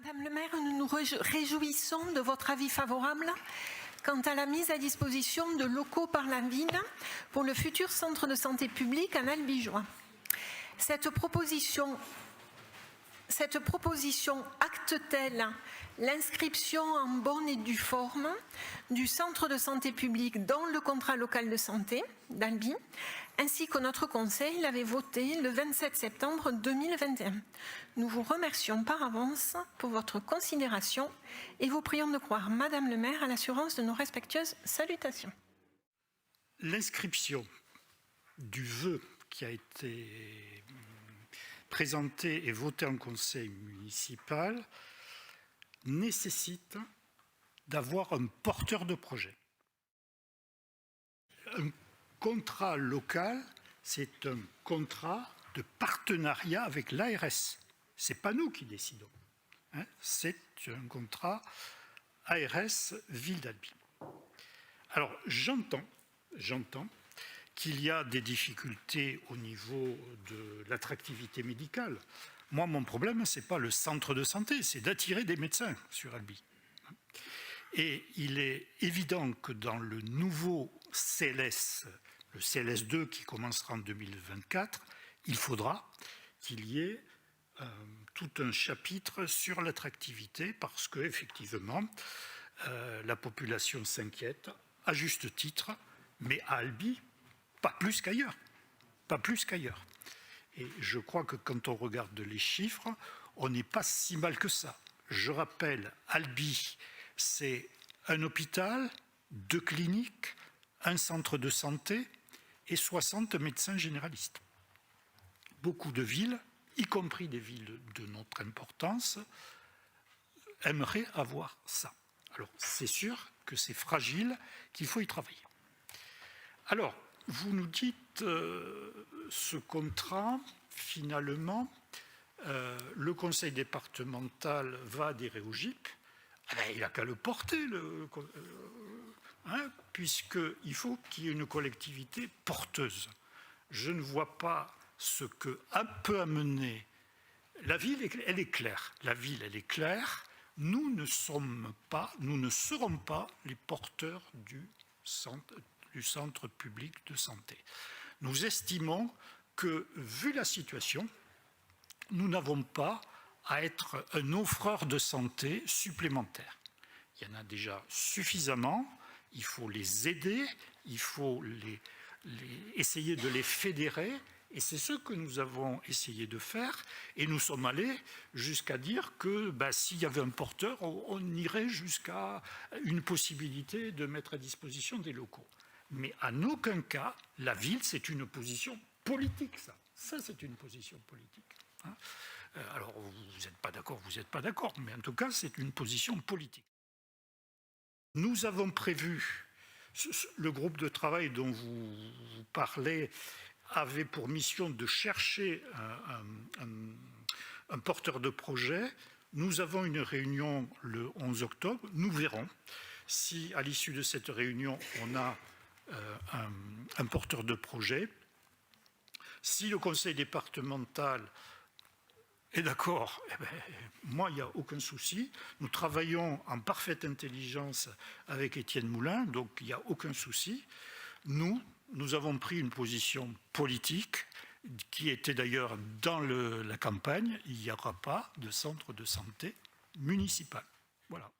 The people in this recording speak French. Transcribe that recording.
Madame le maire, nous nous réjouissons de votre avis favorable quant à la mise à disposition de locaux par la ville pour le futur centre de santé publique en Albigeois. Cette proposition acte-t-elle l'inscription en bonne et due forme du centre de santé publique dans le contrat local de santé d'Albi, ainsi que notre conseil l'avait voté le 27 septembre 2021. Nous vous remercions par avance pour votre considération et vous prions de croire, Madame le maire, à l'assurance de nos respectueuses salutations. L'inscription du vœu qui a été présenté et voté en conseil municipal nécessite d'avoir un porteur de projet. Un contrat local, c'est un contrat de partenariat avec l'ARS. Ce n'est pas nous qui décidons. C'est un contrat ARS Ville d'Albi. Alors, j'entends qu'il y a des difficultés au niveau de l'attractivité médicale. Moi, mon problème, ce n'est pas le centre de santé, c'est d'attirer des médecins sur Albi. Et il est évident que dans le nouveau CLS, le CLS2 qui commencera en 2024, il faudra qu'il y ait tout un chapitre sur l'attractivité parce qu'effectivement, la population s'inquiète, à juste titre, mais à Albi, pas plus qu'ailleurs. Pas plus qu'ailleurs. Et je crois que quand on regarde les chiffres, on n'est pas si mal que ça. Je rappelle, Albi, c'est un hôpital, 2 cliniques, un centre de santé et 60 médecins généralistes. Beaucoup de villes, y compris des villes de notre importance, aimeraient avoir ça. Alors, c'est sûr que c'est fragile, qu'il faut y travailler. Alors, vous nous dites, ce contrat, finalement, le conseil départemental va adhérer au GIP. Il n'a qu'à le porter, puisqu'il faut qu'il y ait une collectivité porteuse. Je ne vois pas ce que peut amener la ville, elle est claire. La ville, elle est claire. Nous ne serons pas les porteurs du centre public de santé. Nous estimons que, vu la situation, nous n'avons pas à être un offreur de santé supplémentaire. Il y en a déjà suffisamment, il faut les aider, il faut essayer de les fédérer, et c'est ce que nous avons essayé de faire, et nous sommes allés jusqu'à dire que s'il y avait un porteur, on irait jusqu'à une possibilité de mettre à disposition des locaux. Mais en aucun cas, la ville, c'est une position politique, ça. Ça, c'est une position politique. Alors, vous n'êtes pas d'accord, mais en tout cas, c'est une position politique. Nous avons prévu, le groupe de travail dont vous parlez avait pour mission de chercher un porteur de projet. Nous avons une réunion le 11 octobre. Nous verrons si, à l'issue de cette réunion, on a un porteur de projet. Si le conseil départemental est d'accord, moi, il n'y a aucun souci. Nous travaillons en parfaite intelligence avec Étienne Moulin, donc il n'y a aucun souci. Nous avons pris une position politique qui était d'ailleurs dans la campagne. Il n'y aura pas de centre de santé municipal. Voilà.